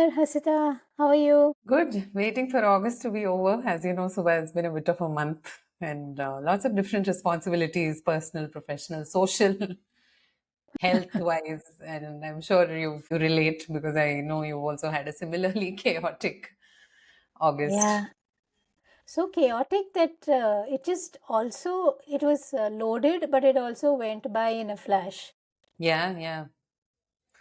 there, Hasita. How are you? Good. Waiting for August to be over. As you know, Subha, it's been a bit of a month and lots of different responsibilities, personal, professional, social, health wise. And I'm sure you relate because I know you also had a similarly chaotic August. Yeah. So chaotic that it was loaded, but it also went by in a flash. Yeah, yeah.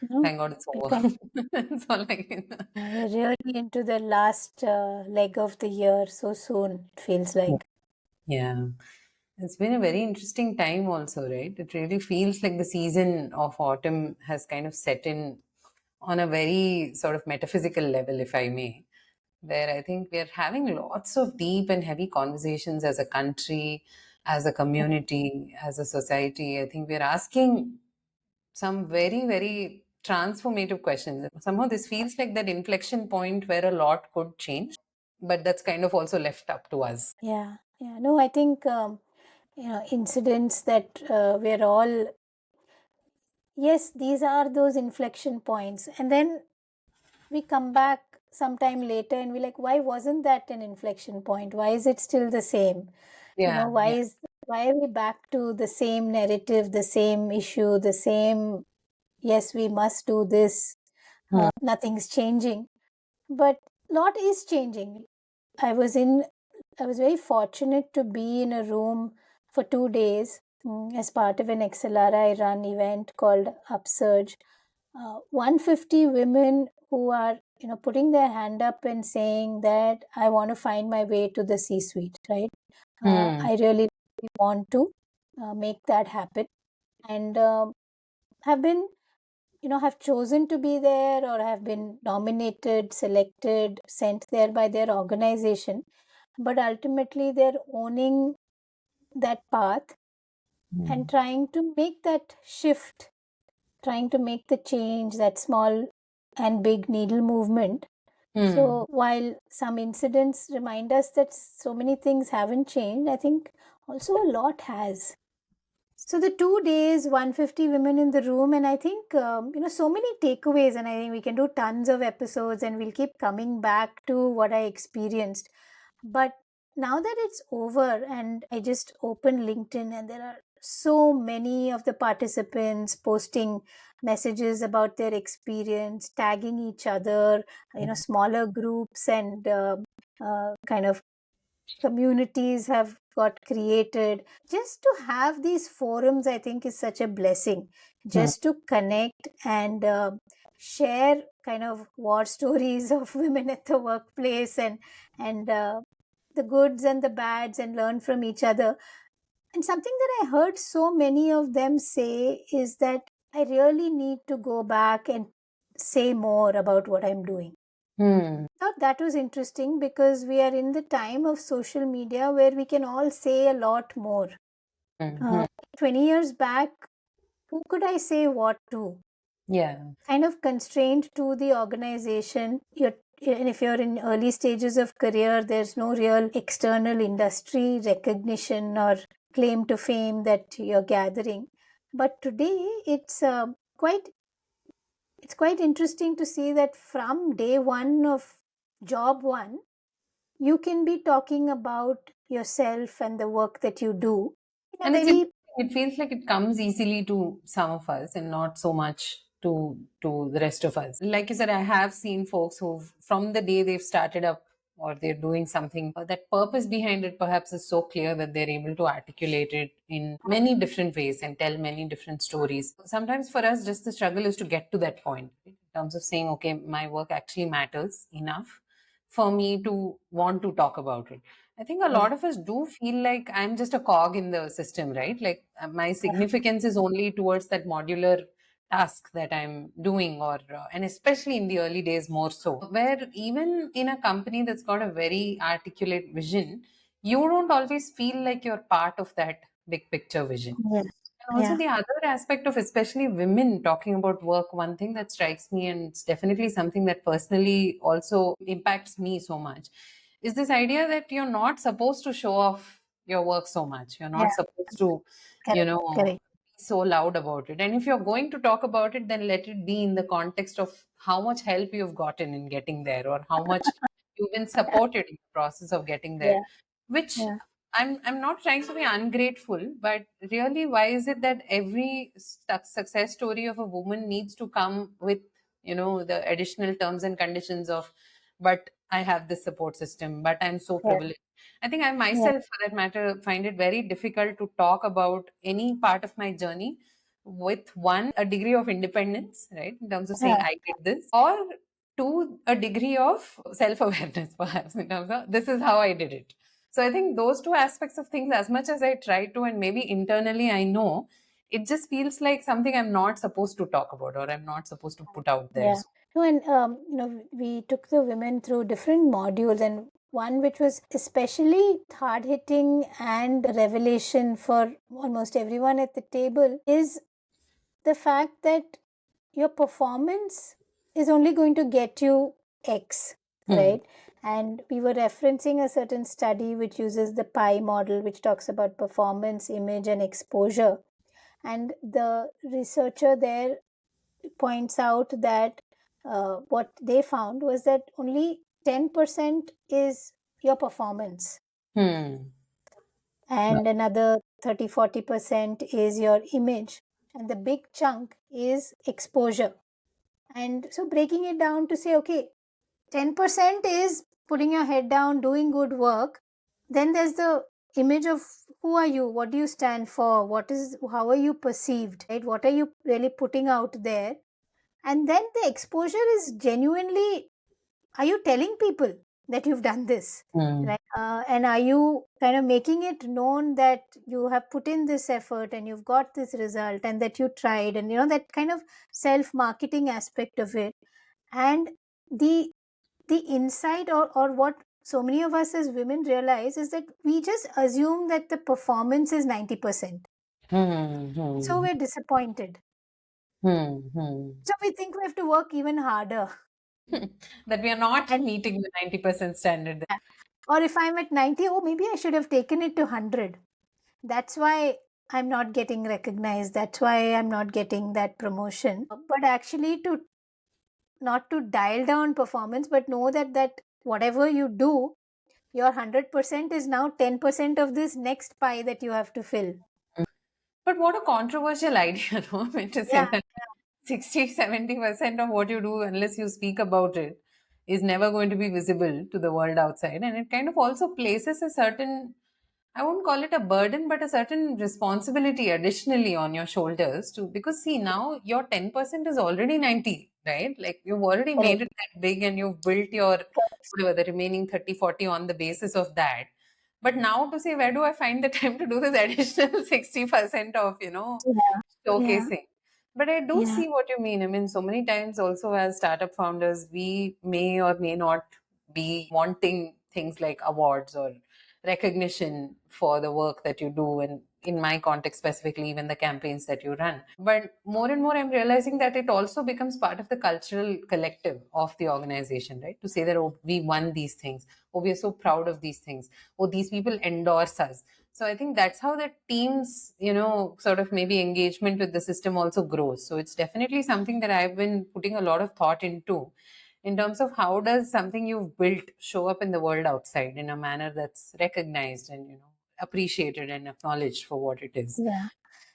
No, Thank God it's we over. kind That's all I can. we're really into the last leg of the year so soon, it feels like. Yeah. It's been a very interesting time also, right? It really feels like the season of autumn has kind of set in on a very sort of metaphysical level, if I may, where I think we're having lots of deep and heavy conversations as a country, as a community, as a society. I think we're asking some very, very transformative questions. Somehow this feels like that inflection point where a lot could change, but that's kind of also left up to us. Yeah, yeah. No, I think incidents that we're all yes, these are those inflection points, and then we come back sometime later and we're like, why wasn't that an inflection point? Why is it still the same? Yeah, Why yeah. are we back to the same narrative, the same issue, the same, yes, we must do this, Hmm. nothing's changing. But lot is changing. I was in I was very fortunate to be in a room for 2 days as part of an XLRI run event called Upsurge. 150 women who are putting their hand up and saying that I want to find my way to the C-suite, right? Hmm. I really want to make that happen, and have been have chosen to be there or have been nominated, selected, sent there by their organization, but ultimately they're owning that path and Hmm. trying to make that shift, trying to make the change, that small and big needle movement. Hmm. So while some incidents remind us that so many things haven't changed, I think also a lot has. So the 2 days, 150 women in the room, and I think so many takeaways, and I think we can do tons of episodes, and we'll keep coming back to what I experienced. But now that it's over, and I just opened LinkedIn, and there are so many of the participants posting messages about their experience, tagging each other, smaller groups, and kind of communities have got created. Just to have these forums, I think, is such a blessing, Hmm. just to connect and share kind of war stories of women at the workplace, and the goods and the bads, and learn from each other. And something that I heard so many of them say is that I really need to go back and say more about what I'm doing. Hmm. Thought that was interesting because we are in the time of social media where we can all say a lot more. Hmm. Uh, 20 years back, who could I say what to? Yeah. Kind of constrained to the organization. And if you're in early stages of career, there's no real external industry recognition or claim to fame that you're gathering. But today, quite it's quite interesting to see that from day one of job one, you can be talking about yourself and the work that you do in a And very it feels like it comes easily to some of us and not so much to the rest of us. Like you said, I have seen folks who, from the day they've started up or they're doing something, that purpose behind it perhaps is so clear that they're able to articulate it in many different ways and tell many different stories. Sometimes for us, just the struggle is to get to that point, right? In terms of saying, okay, my work actually matters enough for me to want to talk about it. I think a yeah, lot of us do feel like I'm just a cog in the system, right? Like my significance is only towards that modular task that I'm doing, and especially in the early days, more so, where even in a company that's got a very articulate vision, you don't always feel like you're part of that big picture vision. yeah, And also, yeah, the other aspect of especially women talking about work, one thing that strikes me, and it's definitely something that personally also impacts me so much, is this idea that you're not supposed to show off your work so much. You're yeah. not supposed to, Correct, be correct. so loud about it. And if you're going to talk about it, then let it be in the context of how much help you've gotten in getting there, or how much you've been supported in the process of getting there. Yeah, Which yeah, I'm not trying to be ungrateful, but really, why is it that every success story of a woman needs to come with, the additional terms and conditions of, but I have this support system, but I'm so yeah, privileged. I think I yeah, myself, for that matter, find it very difficult to talk about any part of my journey with one, a degree of independence, right? In terms of saying yeah, I did this, or two, a degree of self awareness, perhaps, in terms of this is how I did it. So I think those two aspects of things, as much as I try to, and maybe internally I know, it just feels like something I'm not supposed to talk about, or I'm not supposed to put out there. yeah. No, and we took the women through different modules, and one which was especially hard hitting and revelation for almost everyone at the table is the fact that your performance is only going to get you X, Hmm. right? And we were referencing a certain study which uses the PI model, which talks about performance, image, and exposure. And the researcher there points out that what they found was that only 10% is your performance, Hmm. and another 30-40% is your image, and the big chunk is exposure. And so breaking it down to say, okay, 10% is putting your head down, doing good work. Then there's the image of who are you, what do you stand for, how are you perceived, right? What are you really putting out there? And then the exposure is genuinely, are you telling people that you've done this, Hmm. right? And are you kind of making it known that you have put in this effort and you've got this result and that you tried, and that kind of self marketing aspect of it. And the the insight, or what so many of us as women realize, is that we just assume that the performance is 90%, Hmm. so Hmm. we're disappointed, Hmm. Hmm. so we think we have to work even harder. That we are not And meeting the 90% standard. or if I'm at 90, oh, maybe I should have taken it to 100. That's why I'm not getting recognized, that's why I'm not getting that promotion. But actually, to not to dial down performance, but know that whatever you do, your 100% is now 10% of this next pie that you have to fill. But what a controversial idea, no? I mean, to say Yeah, that 60-70% of what you do, unless you speak about it, is never going to be visible to the world outside. And it kind of also places a certain, I won't call it a burden, but a certain responsibility additionally on your shoulders too. Because see, now your 10% is already 90, right? Like you've already made correct. it that big, and you've built your, whatever, the remaining 30-40 on the basis of that. But now to say, where do I find the time to do this additional 60% of, Yeah, yeah, showcasing? But I do yeah, see what you mean. I mean, so many times also as startup founders, we may or may not be wanting things like awards or recognition for the work that you do, and in my context specifically, even the campaigns that you run. But more and more I'm realizing that it also becomes part of the cultural collective of the organization, right? To say that, oh, we won these things, oh, we are so proud of these things, oh, these people endorse us. So I think that's how the team's, sort of maybe engagement with the system also grows. So it's definitely something that I've been putting a lot of thought into, in terms of how does something you've built show up in the world outside in a manner that's recognized and, appreciated and acknowledged for what it is. yeah.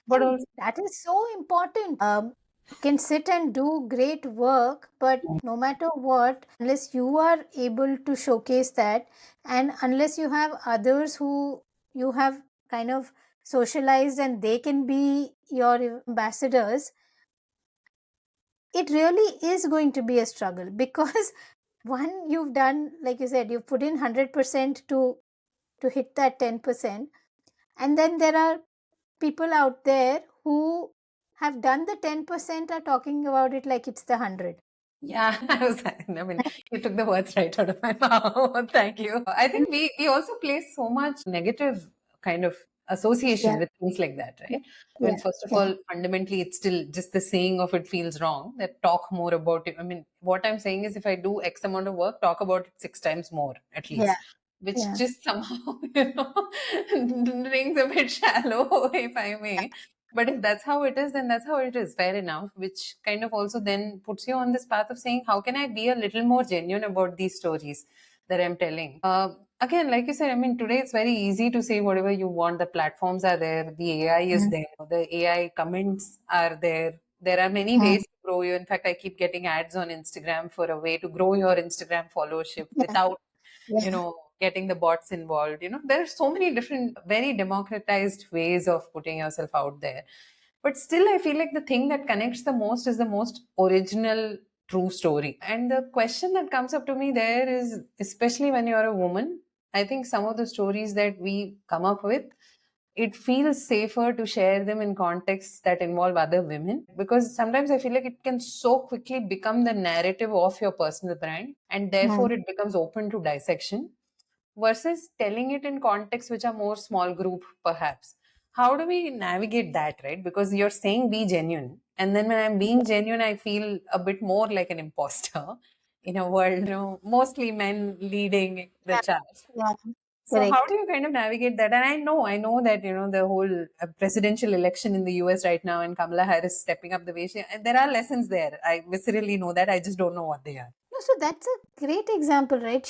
But And also, that is so important. You can sit and do great work, but no matter what, unless you are able to showcase that, and unless you have others who you have kind of socialized and they can be your ambassadors, it really is going to be a struggle because one, you've done, like you said, you've put in 100% to hit that 10%, and then there are people out there who have done the 10% are talking about it like it's the 100. yeah, I mean, you took the words right out of my mouth. Thank you. I think we also place so much negative kind of association Yeah, with things like that, yeah, right? I mean, yeah, first of yeah, all, fundamentally, it's still just the saying of it feels wrong, that talk more about it. I mean, what I'm saying is if I do X amount of work, talk about it 6 times more at yeah, least, which yeah, just somehow, rings a bit shallow, if I may. But if that's how it is, then that's how it is. Fair enough. Which kind of also then puts you on this path of saying, how can I be a little more genuine about these stories that I'm telling? Again, like you said, I mean, today it's very easy to say whatever you want. The platforms are there, the AI is Mm, there, the AI comments are there. There are many mm. ways to grow you. In fact, I keep getting ads on Instagram for a way to grow your Instagram followership Yeah, without yeah, getting the bots involved. There are so many different, very democratized ways of putting yourself out there. But still, I feel like the thing that connects the most is the most original, true story. And the question that comes up to me there is, especially when you're a woman, I think some of the stories that we come up with, it feels safer to share them in contexts that involve other women, because sometimes I feel like it can so quickly become the narrative of your personal brand, and mm, therefore it becomes open to dissection, versus telling it in contexts which are more small group perhaps. How do we navigate that, right? Because you're saying be genuine, and then when I'm being genuine I feel a bit more like an imposter in a world, mostly men leading the yeah, charge. yeah. So how Correct. do you kind of navigate that? And I know that the whole presidential election in the US right now, and Kamala Harris stepping up the way she, and there are lessons there. I viscerally know that. I just don't know what they are. No, so that's a great example, right?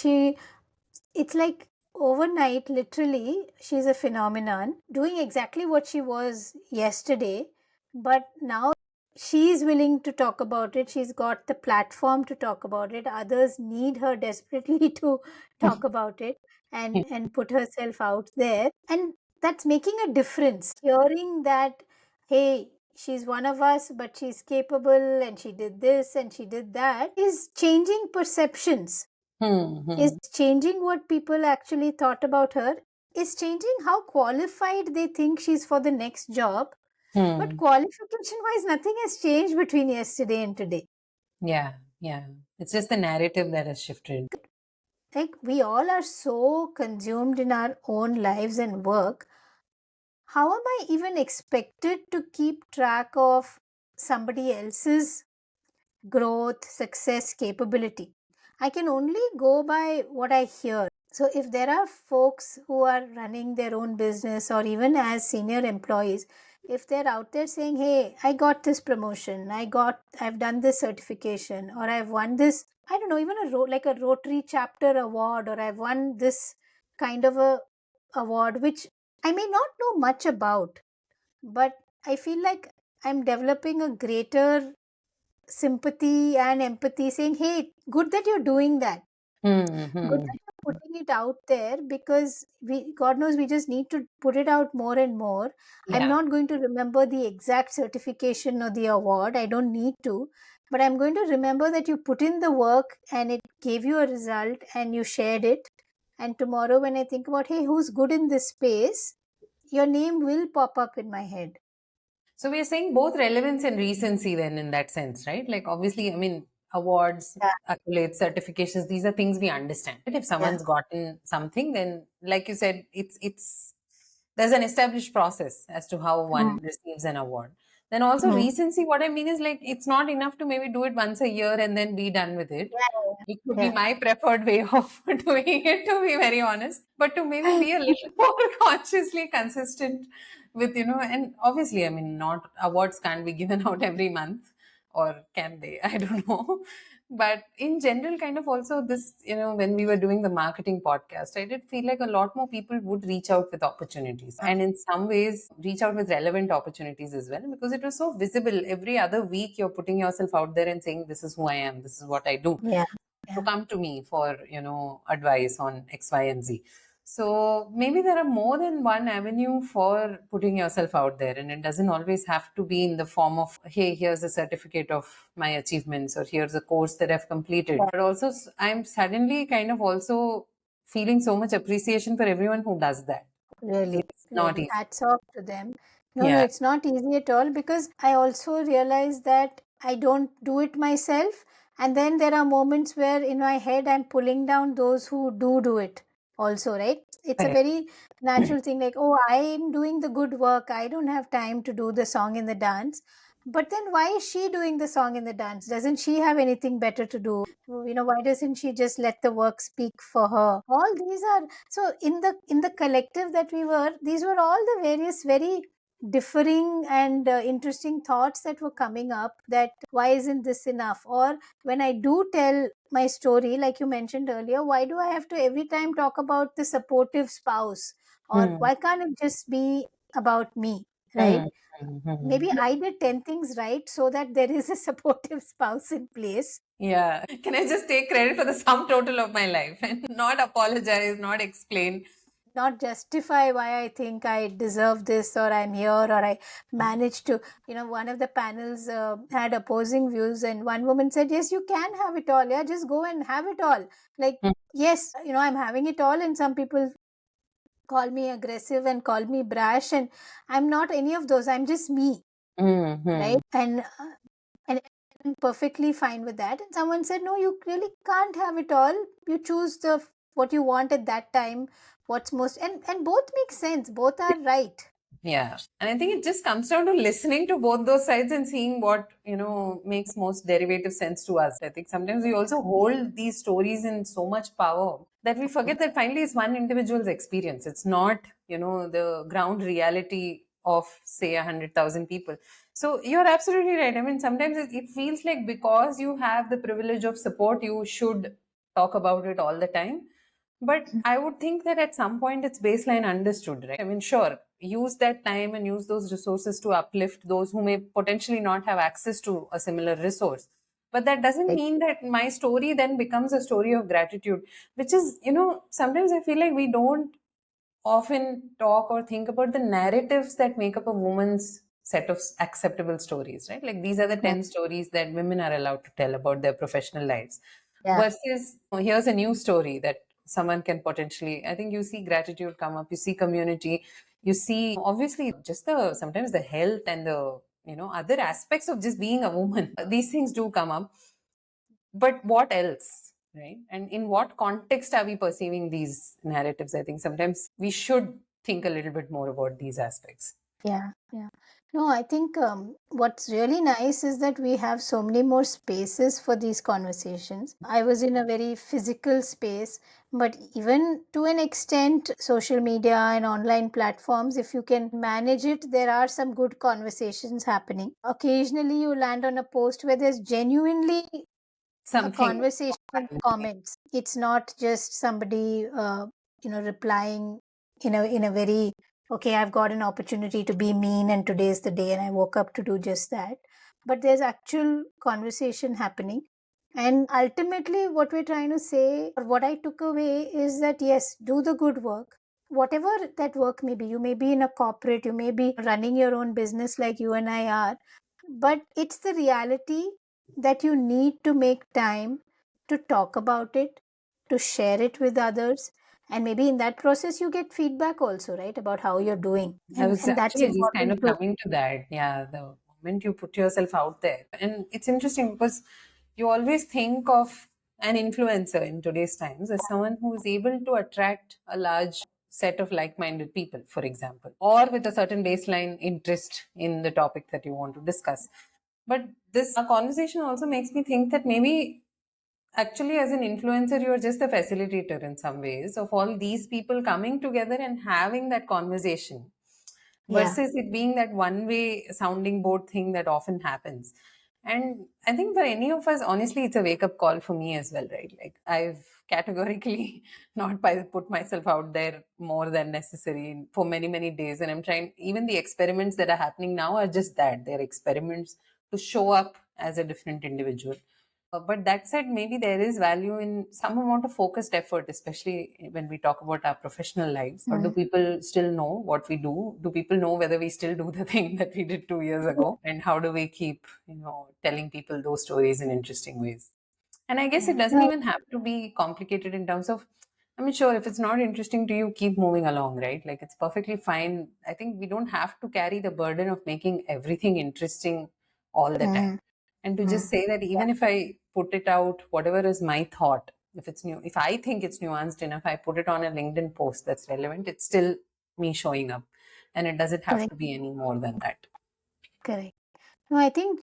It's like overnight, literally, she's a phenomenon doing exactly what she was yesterday, but now she's willing to talk about it. She's got the platform to talk about it. Others need her desperately to talk about it and put herself out there. And that's making a difference. Hearing that, hey, she's one of us, but she's capable and she did this and she did that is changing perceptions, Hmm. is Hmm. changing what people actually thought about her, is changing how qualified they think she's for the next job. But Hmm. qualification wise, nothing has changed between yesterday and today. Yeah. Yeah. It's just the narrative that has shifted. Like, we all are so consumed in our own lives and work. How am I even expected to keep track of somebody else's growth, success, capability? I can only go by what I hear. So, if there are folks who are running their own business or even as senior employees, if they're out there saying, hey, I got this promotion, I've done this certification, or I've won this, I don't know, even like a Rotary chapter award, or I've won this kind of a award, which I may not know much about, but I feel like I'm developing a greater sympathy and empathy, saying, hey, good that you're doing that. Hmm. Good Hmm. that you're putting it out there, because God knows, we just need to put it out more and more. I'm Yeah. not going to remember the exact certification or the award. I don't need to. But I'm going to remember that you put in the work and it gave you a result and you shared it. And tomorrow, when I think about, hey, who's good in this space, your name will pop up in my head. So we are saying both relevance and recency then in that sense, right? Like obviously, I mean, awards, Yeah. accolades, certifications, these are things we understand. But if Yeah. someone's gotten something, then like you said, it's there's an established process as to how Mm, one receives an award. Then also mm. recency, what I mean is like it's not enough to maybe do it once a year and then be done with it. Yeah. It could be Yeah. my preferred way of doing it, to be very honest. But to maybe be a little more consciously consistent with, and obviously, I mean, not awards can't be given out every month, or can they? I don't know. But in general, kind of also this, when we were doing the marketing podcast, I did feel like a lot more people would reach out with opportunities, and in some ways reach out with relevant opportunities as well, because it was so visible. Every other week, you're putting yourself out there and saying, this is who I am, this is what I do, Yeah. to Yeah. come to me for advice on X, Y, and Z. So maybe there are more than one avenue for putting yourself out there, and it doesn't always have to be in the form of, hey, here's a certificate of my achievements, or here's a course that I've completed. Yeah. But also I'm suddenly kind of also feeling so much appreciation for everyone who does that. Really, It's not really. easy. Hats off to them. No, no, Yeah. it's not easy at all, because I also realize that I don't do it myself. And then there are moments where in my head I'm pulling down those who do it also, right? It's a Correct. very natural thing, like, oh, I'm doing the good work. I don't have time to do the song and the dance. But then why is she doing the song and the dance? Doesn't she have anything better to do? Why doesn't she just let the work speak for her? All these are, so in the collective that we were, these were all the various very differing and interesting thoughts that were coming up, that why isn't this enough? Or when I do tell my story, like you mentioned earlier, why do I have to every time talk about the supportive spouse? Or Hmm. why can't it just be about me, right? Hmm. Hmm. Hmm. Maybe I did 10 things right so that there is a supportive spouse in place. Yeah. Can I just take credit for the sum total of my life and not apologize, not explain? Not justify why I think I deserve this, or I'm here, or I managed to. One of the panels had opposing views, and one woman said, yes, you can have it all. Yeah, just go and have it all. Like, Hmm. yes, I'm having it all, and some people call me aggressive and call me brash, and I'm not any of those. I'm just me, Hmm. Hmm. right? And I'm perfectly fine with that. And someone said, no, you really can't have it all. You choose the what you want at that time, what's most, and both make sense, both are right. Yeah. And I think it just comes down to listening to both those sides and seeing what, makes most derivative sense to us. I think sometimes we also hold these stories in so much power that we forget that finally it's one individual's experience. It's not, the ground reality of, say, 100,000 people. So you're absolutely right. I mean, sometimes it feels like because you have the privilege of support, you should talk about it all the time. But I would think that at some point it's baseline understood, right? I mean, sure, use that time and use those resources to uplift those who may potentially not have access to a similar resource. But that doesn't Right. mean that my story then becomes a story of gratitude, which is, sometimes I feel like we don't often talk or think about the narratives that make up a woman's set of acceptable stories, right? Like these are the Mm. 10 stories that women are allowed to tell about their professional lives. Yeah. Versus, here's a new story that someone can potentially, I think you see gratitude come up, you see community, you see obviously just the sometimes the health and the, other aspects of just being a woman. These things do come up, but what else, right? And in what context are we perceiving these narratives? I think sometimes we should think a little bit more about these aspects. Yeah, yeah. No, I think what's really nice is that we have so many more spaces for these conversations. I was in a very physical space, but even to an extent, social media and online platforms, if you can manage it, there are some good conversations happening. Occasionally, you land on a post where there's genuinely a Something. conversation in the comments. It's not just somebody, replying in a very, okay, I've got an opportunity to be mean, and today's the day, and I woke up to do just that. But there's actual conversation happening. And ultimately, what we're trying to say, or what I took away, is that yes, do the good work. Whatever that work may be, you may be in a corporate, you may be running your own business like you and I are, but it's the reality that you need to make time to talk about it, to share it with others, and maybe in that process you get feedback also, right, about how you're doing, I and was and that's actually just kind important of too. coming to that. Yeah, the moment you put yourself out there. And it's interesting because you always think of an influencer in today's times as someone who is able to attract a large set of like minded people, for example, or with a certain baseline interest in the topic that you want to discuss. But this conversation also makes me think that maybe actually, as an influencer, you're just a facilitator in some ways of all these people coming together and having that conversation Yeah. versus it being that one way sounding board thing that often happens. And I think for any of us, honestly, it's a wake up call for me as well, right? Like I've categorically not put myself out there more than necessary for many, many days. And I'm trying, even the experiments that are happening now are just that they're experiments to show up as a different individual. But that said, maybe there is value in some amount of focused effort, especially when we talk about our professional lives. Or do Mm. people still know what we do? Do people know whether we still do the thing that we did 2 years ago? And how do we keep, telling people those stories in interesting ways? And I guess it Yeah. doesn't No. even have to be complicated in terms of, I mean, sure, if it's not interesting to you, keep moving along, right? Like it's perfectly fine. I think we don't have to carry the burden of making everything interesting all the time. Mm. And to just Mm. say that Yeah. even if I put it out, whatever is my thought, if it's new, if I think it's nuanced enough, I put it on a LinkedIn post that's relevant, it's still me showing up. And it doesn't have Correct. to be any more than that. Correct. No, I think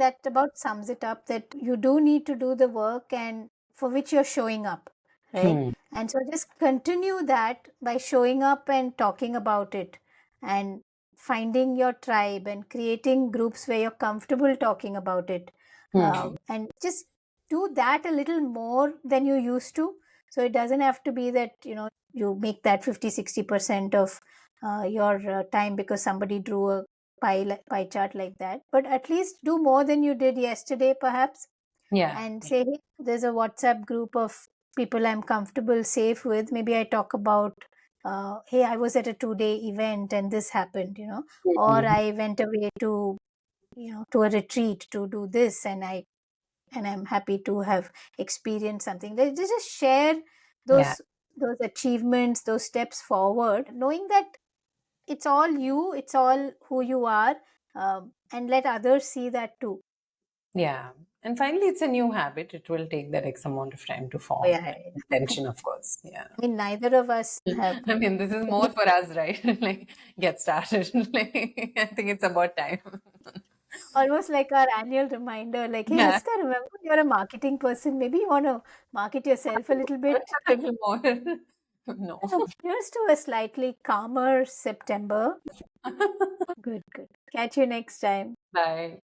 that about sums it up, that you do need to do the work and for which you're showing up, right? Hmm. And so just continue that by showing up and talking about it. And finding your tribe and creating groups where you're comfortable talking about it. And just do that a little more than you used to. So it doesn't have to be that, you make that 50-60% of your time because somebody drew a pie chart like that. But at least do more than you did yesterday, perhaps, Yeah. and say, hey, there's a WhatsApp group of people I'm comfortable, safe with. Maybe I talk about, hey, I was at a 2-day event and this happened, or Mhm. I went away to, to a retreat to do this, and I'm happy to have experienced something. They just share Yeah. those achievements, those steps forward, knowing that it's all you, it's all who you are, and let others see that too. Yeah. And finally, it's a new habit. It will take that X amount of time to Oh, form. yeah, And yeah, yeah. intention, of course. Yeah. I mean, neither of us have. I mean, this is more for us, right? Like, get started. Like, I think it's about time. Almost like our annual reminder, like, hey, Yeah. Aska, remember you're a marketing person. Maybe you want to market yourself a little bit. A little more. No. Here's to a slightly calmer September. Good, good. Catch you next time. Bye.